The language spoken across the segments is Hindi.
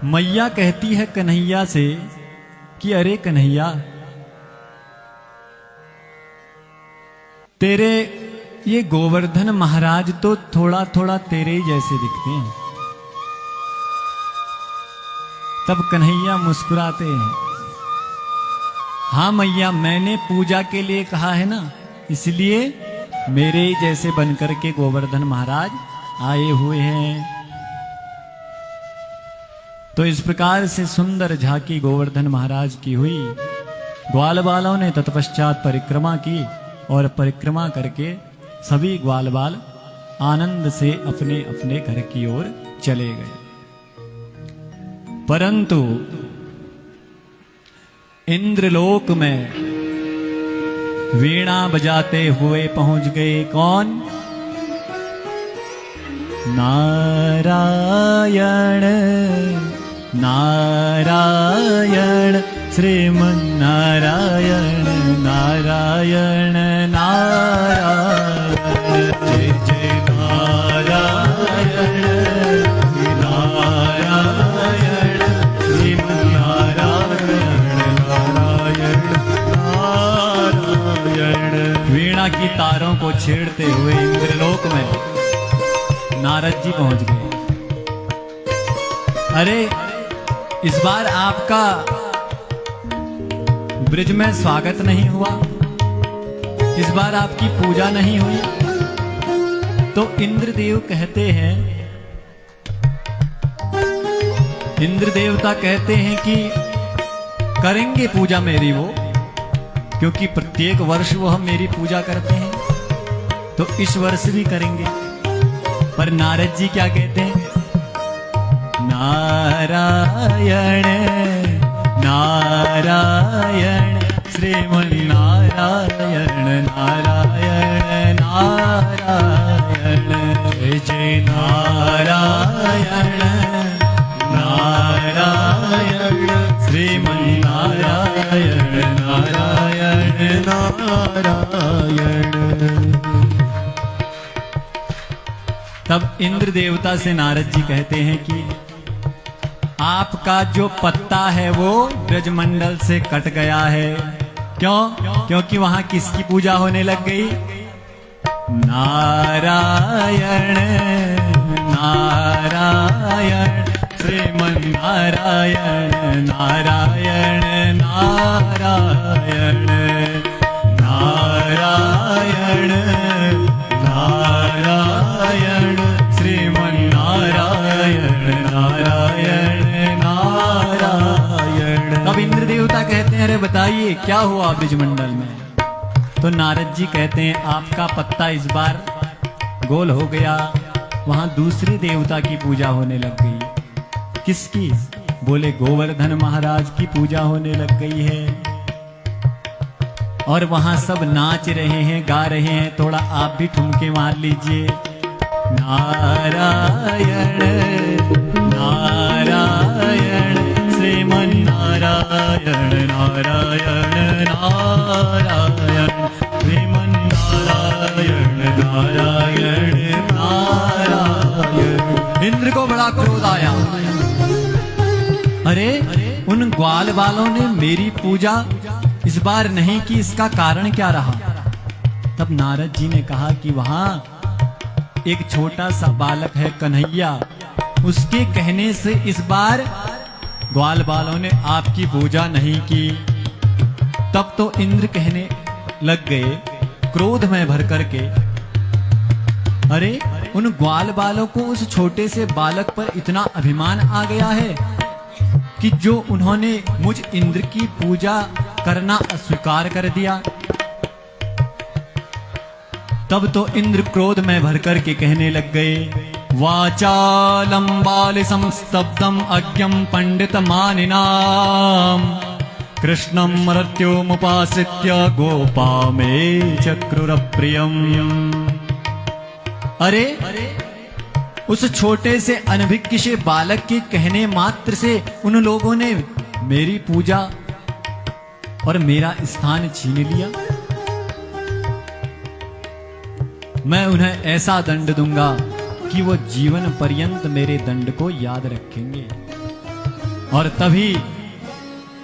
मैया कहती है कन्हैया से कि अरे कन्हैया, तेरे ये गोवर्धन महाराज तो थोड़ा थोड़ा तेरे ही जैसे दिखते हैं। तब कन्हैया मुस्कुराते हैं, हाँ मैया, मैंने पूजा के लिए कहा है ना, इसलिए मेरे ही जैसे बनकर के गोवर्धन महाराज आए हुए हैं। तो इस प्रकार से सुंदर झांकी गोवर्धन महाराज की हुई। ग्वाल बालों ने तत्पश्चात परिक्रमा की और परिक्रमा करके सभी ग्वाल बाल आनंद से अपने अपने घर की ओर चले गए। परंतु इंद्रलोक में वीणा बजाते हुए पहुंच गए कौन? नारायण नारायण श्रीमन्नारायण नारायण नारायण जय जय नारायण नारायण श्रीमन्नारायण नारायण नारायण। वीणा की तारों को छेड़ते हुए इंद्रलोक में नारद जी पहुंच गए। अरे, इस बार आपका ब्रिज में स्वागत नहीं हुआ, इस बार आपकी पूजा नहीं हुई। तो इंद्रदेव कहते हैं, इंद्र देवता कहते हैं कि करेंगे पूजा मेरी वो, क्योंकि प्रत्येक वर्ष वो हम मेरी पूजा करते हैं, तो इस वर्ष भी करेंगे। पर नारद जी क्या कहते हैं? नारायण नारायण श्रीमन्नारायण नारायण नारायण जय जय नारायण नारायण श्रीमन्नारायण नारायण नारायण। तब इंद्र देवता से नारद जी कहते हैं कि आपका जो पत्ता है वो ब्रजमंडल से कट गया है। क्यों? क्योंकि वहां किसकी पूजा होने लग गई? नारायण नारायण श्रीमन्नारायण नारायण नारायण नारायण नारायण श्रीमन्नारायण नारायण नारायण। तब इंद्र देवता कहते हैं, अरे बताइए क्या हुआ ब्रजमंडल में? तो नारद जी कहते हैं, आपका पत्ता इस बार गोल हो गया, वहां दूसरे देवता की पूजा होने लग गई। किसकी? बोले गोवर्धन महाराज की पूजा होने लग गई है। और वहां सब नाच रहे हैं, गा रहे हैं, थोड़ा आप भी ठुमके मार लीजिए। नारायण नारायण श्रीमन्नारायण नारायण नारायण श्रीमन्नारायण नारायण नारायण। इंद्र को बड़ा क्रोध आया, अरे उन ग्वाल बालों ने मेरी पूजा इस बार नहीं की, इसका कारण क्या रहा? तब नारद जी ने कहा कि वहां एक छोटा सा बालक है कन्हैया, उसके कहने से इस बार ग्वाल बालों ने आपकी पूजा नहीं की। तब तो इंद्र कहने लग गए क्रोध में भर करके, अरे उन ग्वाल बालों को उस छोटे से बालक पर इतना अभिमान आ गया है कि जो उन्होंने मुझ इंद्र की पूजा करना अस्वीकार कर दिया। तब तो इंद्र क्रोध में भर कर के कहने लग गए, वाचालं बालिशं स्तब्धं अज्ञं पंडितमानिनां कृष्णं मृत्युमुपाश्रित्य गोपा मे चक्रुरप्रियम्। अरे उस छोटे से अनभिज्ञ से बालक के कहने मात्र से उन लोगों ने मेरी पूजा और मेरा स्थान छीन लिया। मैं उन्हें ऐसा दंड दूंगा कि वो जीवन पर्यंत मेरे दंड को याद रखेंगे। और तभी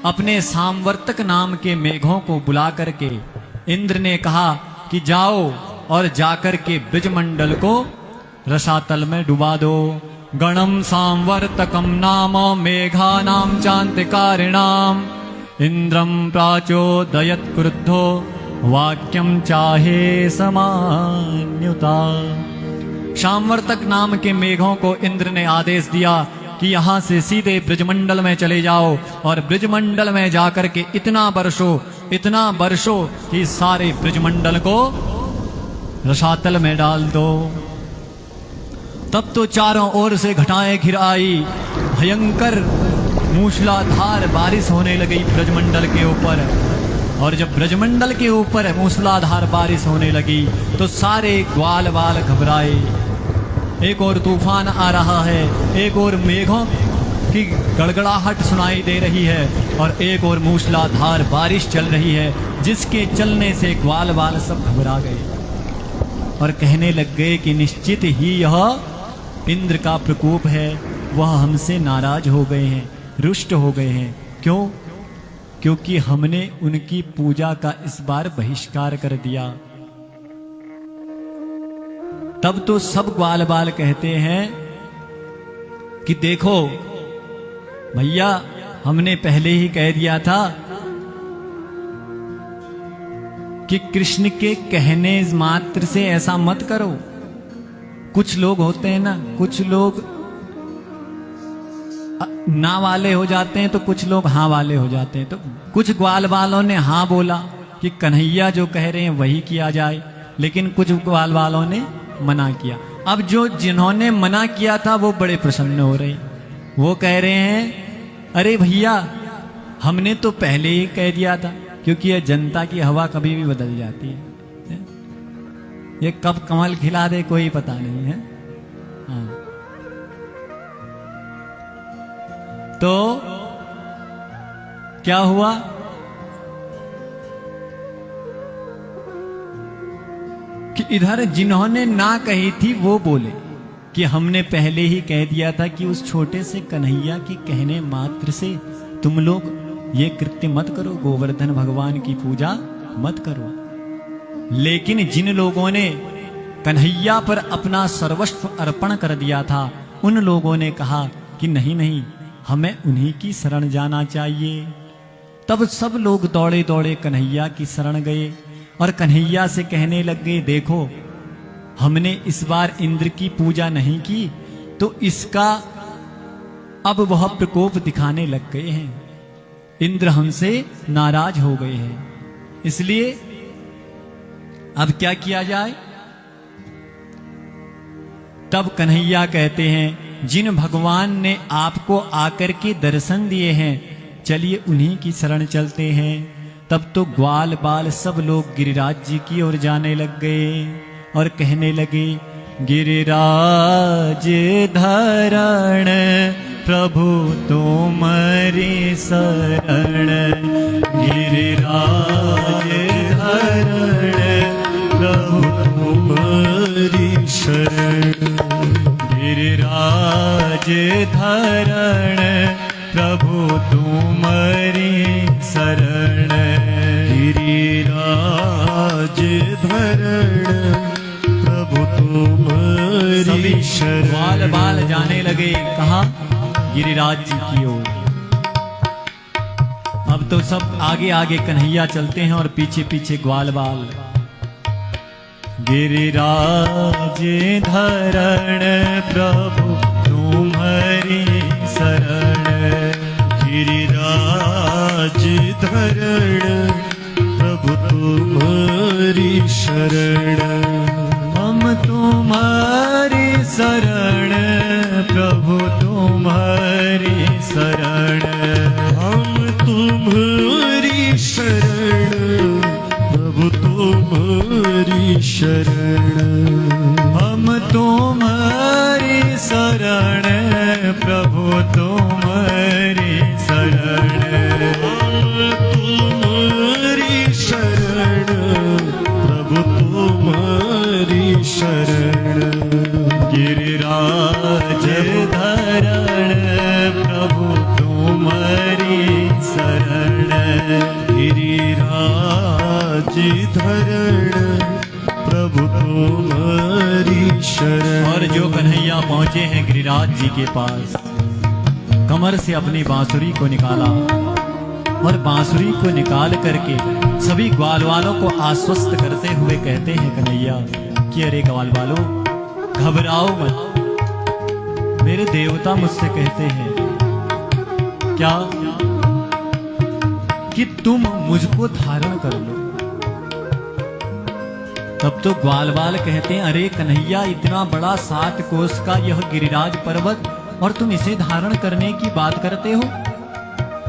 अपने सामवर्तक नाम के मेघों को बुला करके इंद्र ने कहा कि जाओ और जाकर के ब्रजमंडल को रसातल में डुबा दो। गणम सांवर्तकम नाम मेघानां चान्तिकारिणाम इंद्रम प्राचोदयत क्रुद्धो वाक्यम चाहे समान्युता। सांवर्तक नाम के मेघों को इंद्र ने आदेश दिया कि यहां से सीधे ब्रजमंडल में चले जाओ और ब्रजमंडल में जाकर के इतना बरसो कि सारे ब्रजमंडल को रसातल में डाल दो। तब तो चारों ओर से घटाएं घिर आई, भयंकर मूसलाधार बारिश होने लगी ब्रजमंडल के ऊपर। और जब ब्रजमंडल के ऊपर मूसलाधार बारिश होने लगी तो सारे ग्वाल बाल घबराए। एक और तूफान आ रहा है, एक और मेघों की गड़गड़ाहट सुनाई दे रही है और एक और मूसलाधार बारिश चल रही है, जिसके चलने से ग्वाल बाल सब घबरा गए और कहने लग गए कि निश्चित ही यह इंद्र का प्रकोप है, वह हमसे नाराज हो गए हैं, रुष्ट हो गए हैं। क्यों? क्योंकि हमने उनकी पूजा का इस बार बहिष्कार कर दिया। तब तो सब ग्वाल बाल कहते हैं कि देखो भैया, हमने पहले ही कह दिया था कि कृष्ण के कहने मात्र से ऐसा मत करो। कुछ लोग होते हैं ना, कुछ लोग ना वाले हो जाते हैं तो कुछ लोग हाँ वाले हो जाते हैं। तो कुछ ग्वाल बालों ने हाँ बोला कि कन्हैया जो कह रहे हैं वही किया जाए, लेकिन कुछ ग्वाल बालों ने मना किया। अब जिन्होंने मना किया था वो बड़े प्रसन्न हो रहे, वो कह रहे हैं अरे भैया, हमने तो पहले ही कह दिया था, क्योंकि यह जनता की हवा कभी भी बदल जाती है। ये कब कमल खिला दे कोई पता नहीं है। हाँ। तो क्या हुआ कि इधर जिन्होंने ना कही थी वो बोले कि हमने पहले ही कह दिया था कि उस छोटे से कन्हैया के कहने मात्र से तुम लोग ये कृत्य मत करो, गोवर्धन भगवान की पूजा मत करो। लेकिन जिन लोगों ने कन्हैया पर अपना सर्वस्व अर्पण कर दिया था, उन लोगों ने कहा कि नहीं नहीं, हमें उन्हीं की शरण जाना चाहिए। तब सब लोग दौड़े दौड़े कन्हैया की शरण गए और कन्हैया से कहने लग गए, देखो हमने इस बार इंद्र की पूजा नहीं की तो इसका अब वह प्रकोप दिखाने लग गए हैं, इंद्र हमसे नाराज हो गए हैं। इसलिए अब क्या किया जाए? तब कन्हैया कहते हैं, जिन भगवान ने आपको आकर के दर्शन दिए हैं, चलिए उन्हीं की शरण चलते हैं। तब तो ग्वाल बाल सब लोग गिरिराज जी की ओर जाने लग गए और कहने लगे, गिरिराज धरण प्रभु तुम्हारी शरण, गिरिराज धरण प्रभु तुम्हारी शरण, गिरिराज धरण प्रभु तुम्हारी शरण, गिरिराज धरण प्रभु तुम्हारी शरण। बाल बाल जाने लगे कहा? गिरिराज जी की ओर। अब तो सब आगे आगे कन्हैया चलते हैं और पीछे पीछे ग्वाल बाल। गिरिराज धरण प्रभु तुम्हारी शरण, गिरिराज धरण प्रभु तुम्हारी शरण, हम तुम्हारी शरण प्रभु तुम्हारी शरण, हम तुम्हारी शरण प्रभु तुम्हारी शरण, हम तुम्हारी शरण प्रभु तुम्हारी शरण, हम तुम्हारी शरण प्रभु तुम्हारी शरण, गिरिराज धरण प्रभु तुम जो कन्हैया पहुंचे हैं गिरिराज जी के पास, कमर से अपनी बांसुरी को निकाला और बांसुरी को निकाल करके सभी ग्वाल वालों को आश्वस्त करते हुए कहते हैं कन्हैया कि अरे ग्वाल वालों घबराओ मत, मेरे देवता मुझसे कहते हैं क्या कि तुम मुझको धारण कर लो। तब तो ग्वालवाल कहते हैं अरे कन्हैया इतना बड़ा 7 कोस का यह गिरिराज पर्वत और तुम इसे धारण करने की बात करते हो,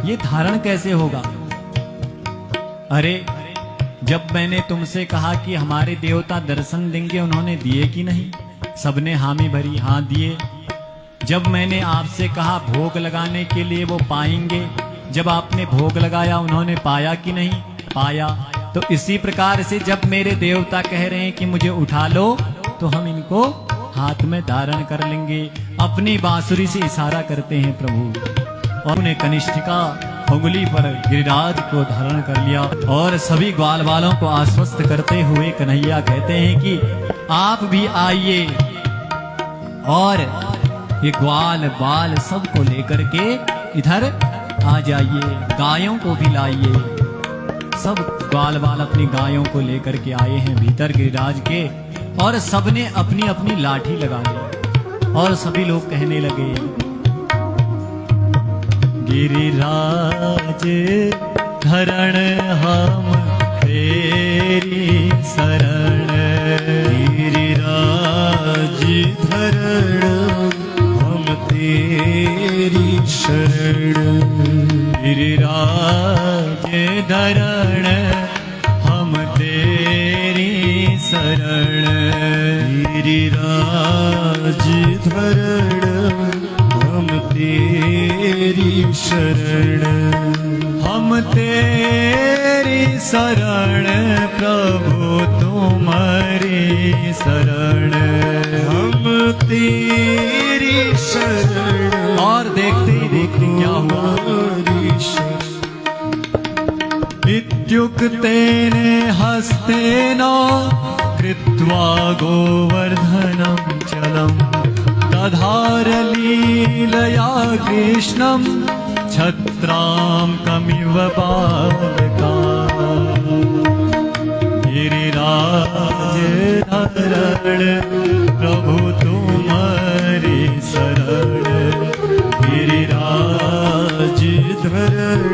ये धारण कैसे होगा? अरे जब मैंने तुमसे कहा कि हमारे देवता दर्शन देंगे, उन्होंने दिए कि नहीं? सबने हामी भरी, हाँ दिए। जब मैंने आपसे कहा भोग लगाने के लिए वो पाएंगे, जब आपने भोग लगाया उन्होंने पाया कि नहीं? पाया। तो इसी प्रकार से जब मेरे देवता कह रहे हैं कि मुझे उठा लो, तो हम इनको हाथ में धारण कर लेंगे। अपनी बांसुरी से इशारा करते हैं प्रभु, और उन्हें कनिष्ठिका उंगली पर गिरिराज को धारण कर लिया। और सभी ग्वाल वालों को आश्वस्त करते हुए कन्हैया कहते हैं कि आप भी आइए और ये ग्वाल बाल सबको लेकर के इधर आ जाइए, गायों को भी लाइए। सब ग्वाल बाल अपनी गायों को लेकर के आए हैं भीतर गिरिराज के, और सबने अपनी अपनी लाठी लगा ली और सभी लोग कहने लगे गिरिराज धरण हम तेरी शरण, गिरिराज धरण हम तेरी शरण, गिरिराज धरण हम तेरी शरण, गिरिराज धरण हम तेरी शरण, हम तेरी शरण प्रभु तुम्हारी शरण, हम तेरी शरण। और देखते ही देखते क्या हुआ, इत्युक्तेन हस्तेन कृत्वा गोवर्धनं चलम् दधार लीलया कृष्णं छत्रां कमिव बालका, गिरिराज धरण प्रभु तुम्हारी शरण, गिरिराज धरण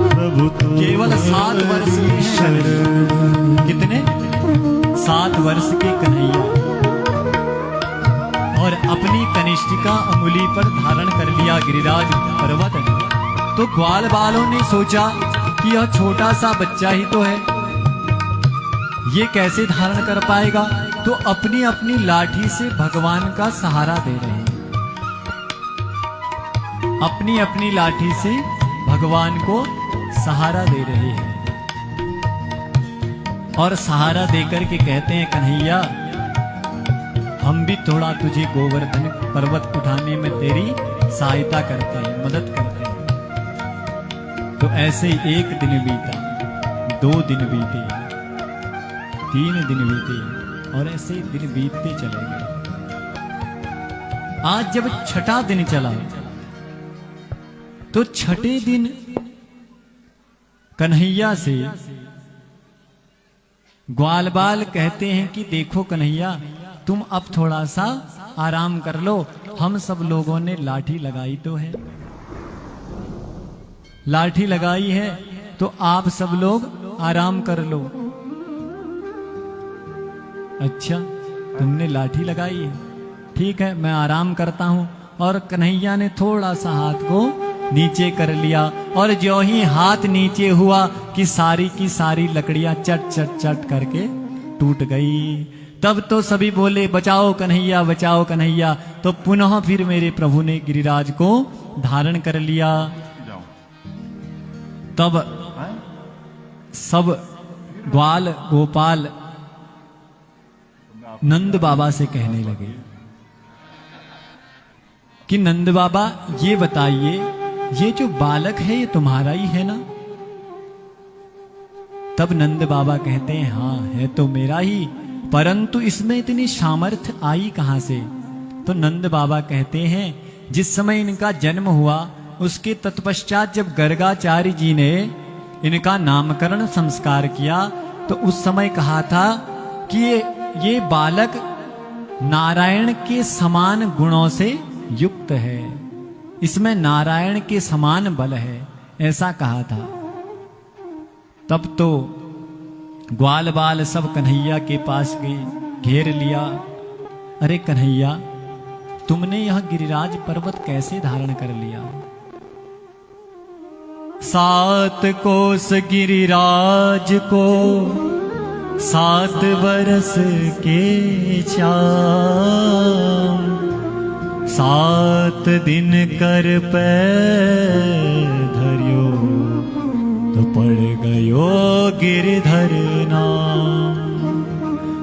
प्रभु केवल 7 वर्ष के शरण। कितने? 7 वर्ष के कन्हैया, और अपनी कनिष्ठिका अंगुली पर धारण कर लिया गिरिराज पर्वत। तो ग्वाल बालों ने सोचा कि यह छोटा सा बच्चा ही तो है, ये कैसे धारण कर पाएगा? तो अपनी अपनी लाठी से भगवान का सहारा दे रहे हैं, अपनी अपनी लाठी से भगवान को सहारा दे रहे हैं, और सहारा देकर के कहते हैं कन्हैया हम भी थोड़ा तुझे गोवर्धन पर्वत उठाने में तेरी सहायता करते हैं, मदद करते हैं। तो ऐसे 1 दिन बीता, 2 दिन बीते, 3 दिन बीते, और ऐसे दिन बीतते चले गए। आज जब 6ठा दिन चला, तो 6ठे दिन कन्हैया से ग्वाल बाल कहते हैं कि देखो कन्हैया तुम अब थोड़ा सा आराम कर लो, हम सब लोगों ने लाठी लगाई तो है, लाठी लगाई है तो आप सब लोग आराम कर लो। अच्छा तुमने लाठी लगाई है, ठीक है मैं आराम करता हूं। और कन्हैया ने थोड़ा सा हाथ को नीचे कर लिया, और जो ही हाथ नीचे हुआ कि सारी की सारी लकड़ियां चट चट चट करके टूट गई। तब तो सभी बोले बचाओ कन्हैया, बचाओ कन्हैया। तो पुनः फिर मेरे प्रभु ने गिरिराज को धारण कर लिया। तब सब ग्वाल गोपाल नंद बाबा से कहने लगे कि नंद बाबा ये बताइए, ये जो बालक है ये तुम्हारा ही है ना? तब नंद बाबा कहते हैं हाँ है तो मेरा ही। परंतु इसमें इतनी सामर्थ्य आई कहां से? तो नंद बाबा कहते हैं जिस समय इनका जन्म हुआ उसके तत्पश्चात जब गर्गाचार्य जी ने इनका नामकरण संस्कार किया तो उस समय कहा था कि ये बालक नारायण के समान गुणों से युक्त है, इसमें नारायण के समान बल है, ऐसा कहा था। तब तो ग्वाल बाल सब कन्हैया के पास गए, घेर लिया। अरे कन्हैया, तुमने यह गिरिराज पर्वत कैसे धारण कर लिया? 7 कोस गिरिराज को 7 बरस के चाम, 7 दिन कर पे धरियो तो पड़ गयो गिरधर नाम।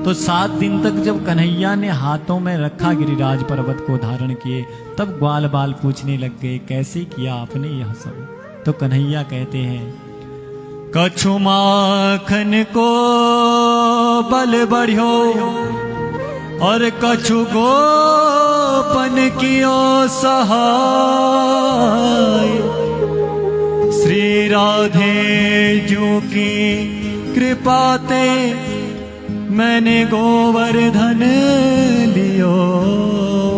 तो 7 दिन तक जब कन्हैया ने हाथों में रखा गिरिराज पर्वत को धारण किए, तब ग्वाल बाल पूछने लग गए कैसे किया आपने यह सब? तो कन्हैया कहते हैं कछु माखन को बल बढ़ियो और कछु गोपन कियो सहाय, श्री राधे जू की कृपा ते मैंने गोवर्धन लियो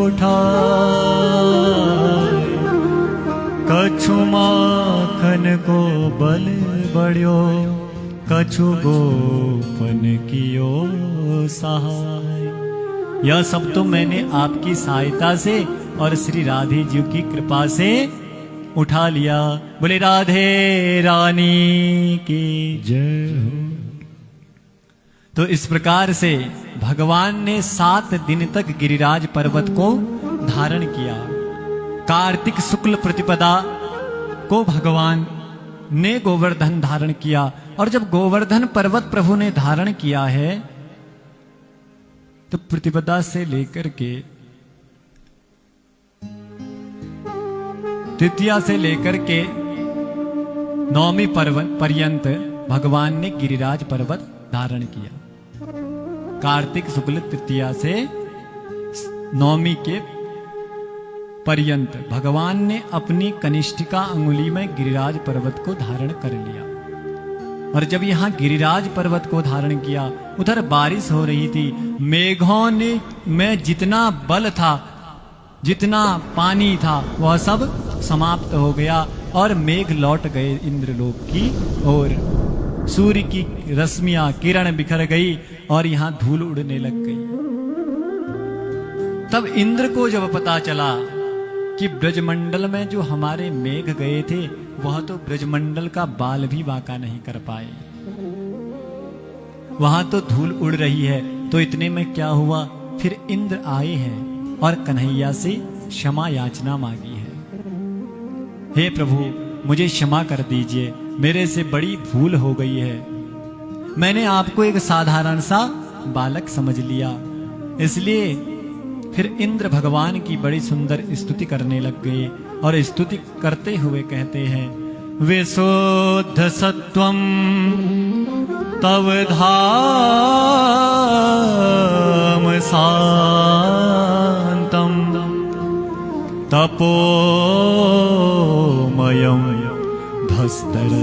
उठाय। कछु माखन को बल बढ़ियो कछु गोपन कियो सहाय। यह सब तो मैंने आपकी सहायता से और श्री राधे जी की कृपा से उठा लिया। बोले राधे रानी की जय हो। तो इस प्रकार से भगवान ने 7 दिन तक गिरिराज पर्वत को धारण किया। कार्तिक शुक्ल प्रतिपदा को भगवान ने गोवर्धन धारण किया, और जब गोवर्धन पर्वत प्रभु ने धारण किया है तो प्रतिपदा से लेकर के तृतीया से लेकर के 9वीं पर्यंत भगवान ने गिरिराज पर्वत धारण किया। कार्तिक शुक्ल तृतीया से 9वीं के पर्यंत भगवान ने अपनी कनिष्ठिका अंगुली में गिरिराज पर्वत को धारण कर लिया। और जब यहाँ गिरिराज पर्वत को धारण किया, उधर बारिश हो रही थी। मेघों ने में जितना बल था, जितना पानी था, वह सब समाप्त हो गया और मेघ लौट गए इंद्रलोक की ओर। सूर्य की रश्मियां किरण बिखर गई और यहाँ धूल उड़ने लग गई। तब इंद्र को जब पता चला कि ब्रजमंडल में जो हमारे मेघ गए थे वह तो ब्रजमंडल का बाल भी बांका नहीं कर पाए, वहां तो धूल उड़ रही है, तो इतने में क्या हुआ, फिर इंद्र आए हैं और कन्हैया से क्षमा याचना मांगी है। हे प्रभु, मुझे क्षमा कर दीजिए, मेरे से बड़ी भूल हो गई है। मैंने आपको एक साधारण सा बालक समझ लिया। इसलिए फिर इंद्र भगवान की बड़ी सुंदर स्तुति करने लग गए और स्तुति करते हुए कहते हैं विशुद्ध सत्वम तव धाम शांतम तपोमयम भस्तरजस्तमस्करम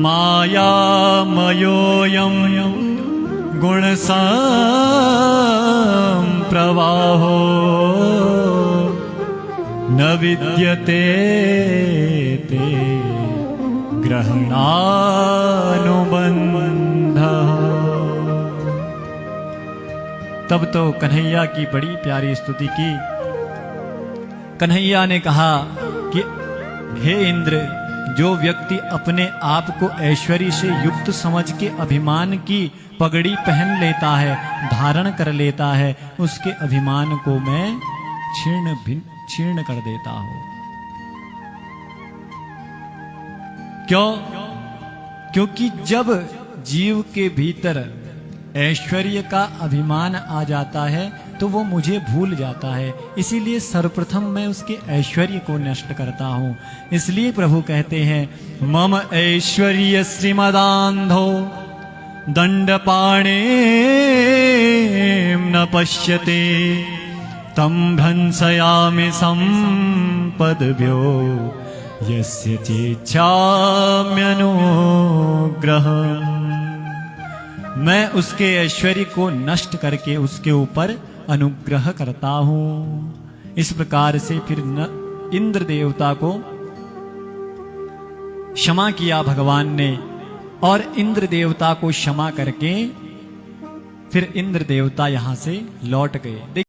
मायामयोऽयं गुण संप्रवाहो न विद्यते ते ग्रहणानुबंधः। तब तो कन्हैया की बड़ी प्यारी स्तुति की। कन्हैया ने कहा कि हे इंद्र, जो व्यक्ति अपने आप को ऐश्वर्य से युक्त समझ के अभिमान की पगड़ी पहन लेता है, धारण कर लेता है, उसके अभिमान को मैं छीर्ण कर देता हूं। क्यों? क्योंकि जब जीव के भीतर ऐश्वर्य का अभिमान आ जाता है तो तो वो मुझे भूल जाता है, इसीलिए सर्वप्रथम मैं उसके ऐश्वर्य को नष्ट करता हूँ। इसलिए प्रभु कहते हैं, मम ऐश्वर्य श्रीमदान्धो दंडपाणे न पश्यते तम भ्रंसयामि संपद्भ्यो यस्य चेच्छाम्यनुग्रह। मैं उसके ऐश्वर्य को नष्ट करके उसके ऊपर अनुग्रह करता हूं। इस प्रकार से फिर इंद्र देवता को क्षमा किया भगवान ने, और इंद्र देवता को क्षमा करके फिर इंद्र देवता यहां से लौट गए।